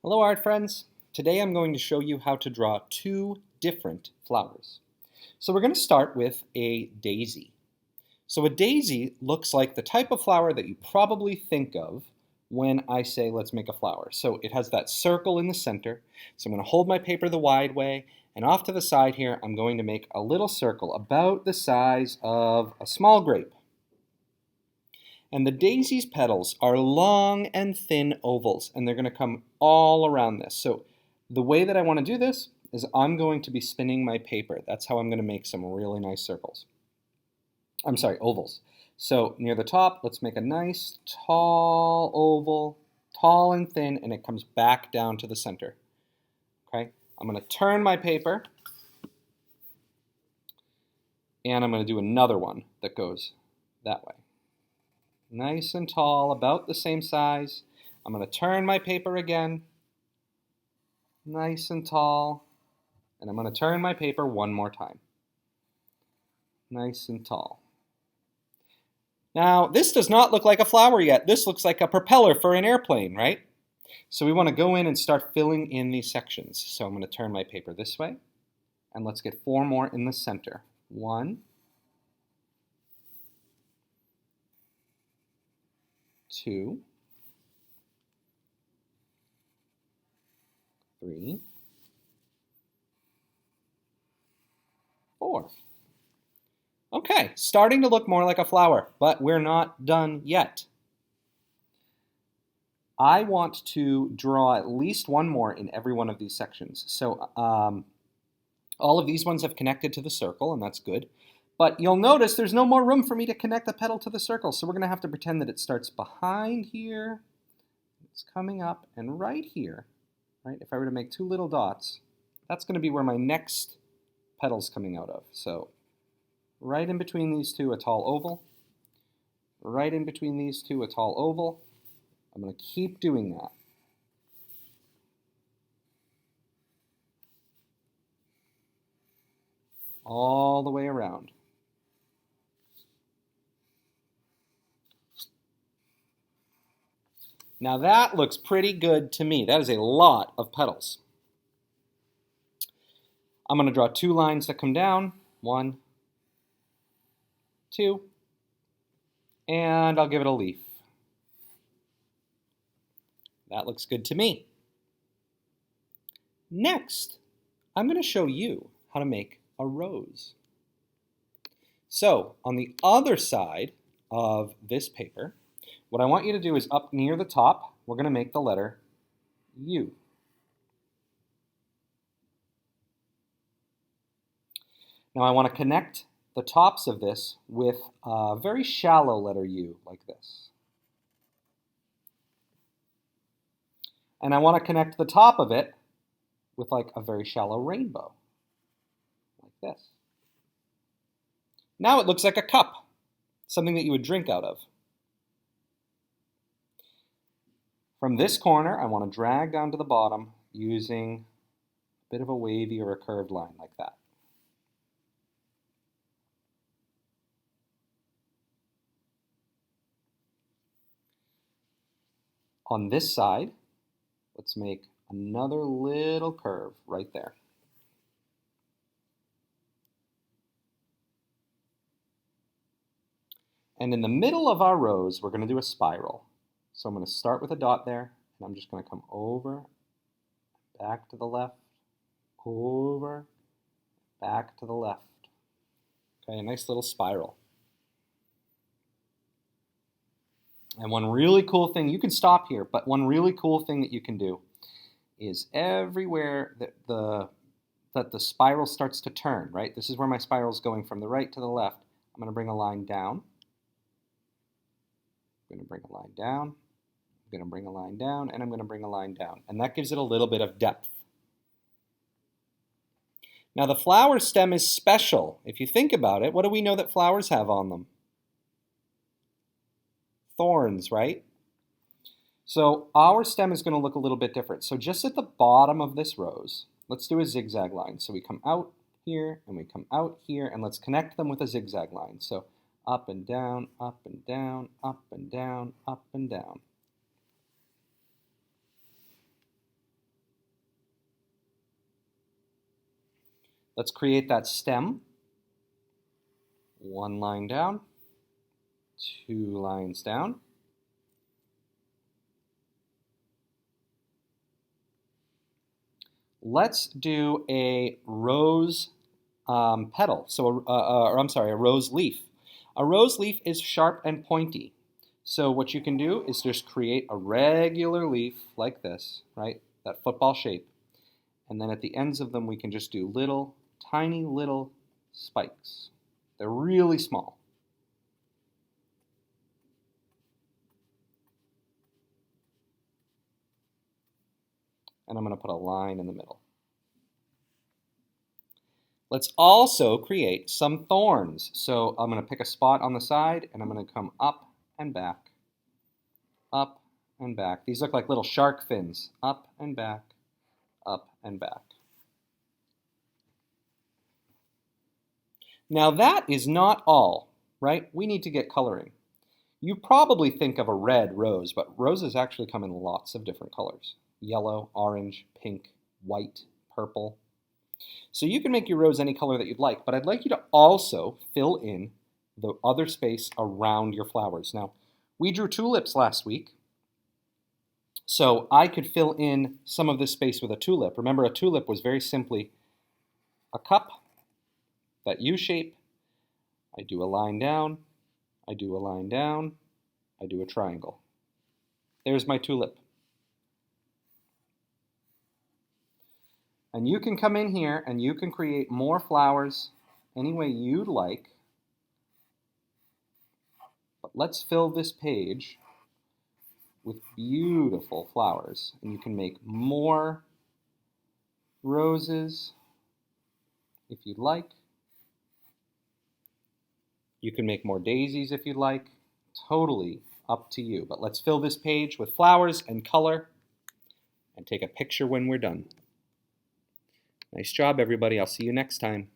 Hello art friends! Today I'm going to show you how to draw two different flowers. So we're going to start with a daisy. So a daisy looks like the type of flower that you probably think of when I say let's make a flower. So it has that circle in the center. So I'm going to hold my paper the wide way, and off to the side here I'm going to make a little circle about the size of a small grape. And the daisy's petals are long and thin ovals, and they're going to come all around this. So the way that I want to do this is I'm going to be spinning my paper. That's how I'm going to make some really nice circles. I'm sorry, ovals. So near the top, let's make a nice tall oval, tall and thin, and it comes back down to the center. Okay, I'm going to turn my paper, and I'm going to do another one that goes that way. Nice and tall, about the same size. I'm going to turn my paper again. Nice and tall. And I'm going to turn my paper one more time. Nice and tall. Now, this does not look like a flower yet. This looks like a propeller for an airplane, right? So we want to go in and start filling in these sections. So I'm going to turn my paper this way. And let's get four more in the center. 1, 2, 3, 4. Okay, starting to look more like a flower, but we're not done yet. I want to draw at least one more in every one of these sections. So all of these ones have connected to the circle, and that's good. But you'll notice there's no more room for me to connect the petal to the circle, so we're going to have to pretend that it starts behind here, it's coming up, and right here, right? If I were to make two little dots, that's going to be where my next petal's coming out of. So right in between these two, a tall oval. Right in between these two, a tall oval. I'm going to keep doing that. All the way around. Now that looks pretty good to me. That is a lot of petals. I'm going to draw two lines that come down. 1, 2, and I'll give it a leaf. That looks good to me. Next, I'm going to show you how to make a rose. So on the other side of this paper, what I want you to do is up near the top, we're going to make the letter U. Now I want to connect the tops of this with a very shallow letter U, like this. And I want to connect the top of it with like a very shallow rainbow, like this. Now it looks like a cup, something that you would drink out of. From this corner, I want to drag down to the bottom using a bit of a wavy or a curved line like that. On this side, let's make another little curve right there. And in the middle of our rose, we're going to do a spiral. So I'm going to start with a dot there, and I'm just going to come over, back to the left, over, back to the left. Okay, a nice little spiral. And one really cool thing, you can stop here, but one really cool thing that you can do is everywhere that the spiral starts to turn, right? This is where my spiral is going from the right to the left. I'm going to bring a line down. I'm going to bring a line down. I'm going to bring a line down, and I'm going to bring a line down. And that gives it a little bit of depth. Now the flower stem is special. If you think about it, what do we know that flowers have on them? Thorns, right? So our stem is going to look a little bit different. So just at the bottom of this rose, let's do a zigzag line. So we come out here, and we come out here, and let's connect them with a zigzag line. So up and down, up and down, up and down, up and down. Let's create that stem. One line down, two lines down. Let's do a rose petal, so a rose leaf. A rose leaf is sharp and pointy. So what you can do is just create a regular leaf like this, right? That football shape. And then at the ends of them, we can just do little, tiny little spikes. They're really small. And I'm going to put a line in the middle. Let's also create some thorns. So I'm going to pick a spot on the side, and I'm going to come up and back, up and back. These look like little shark fins. Up and back, up and back. Now that is not all, right? We need to get coloring. You probably think of a red rose, but roses actually come in lots of different colors. Yellow, orange, pink, white, purple. So you can make your rose any color that you'd like, but I'd like you to also fill in the other space around your flowers. Now, we drew tulips last week, so I could fill in some of this space with a tulip. Remember, a tulip was very simply a cup, that U shape. I do a line down, I do a line down, I do a triangle. There's my tulip. And you can come in here and you can create more flowers any way you'd like. But let's fill this page with beautiful flowers. And you can make more roses if you'd like. You can make more daisies if you'd like. Totally up to you. But let's fill this page with flowers and color and take a picture when we're done. Nice job, everybody. I'll see you next time.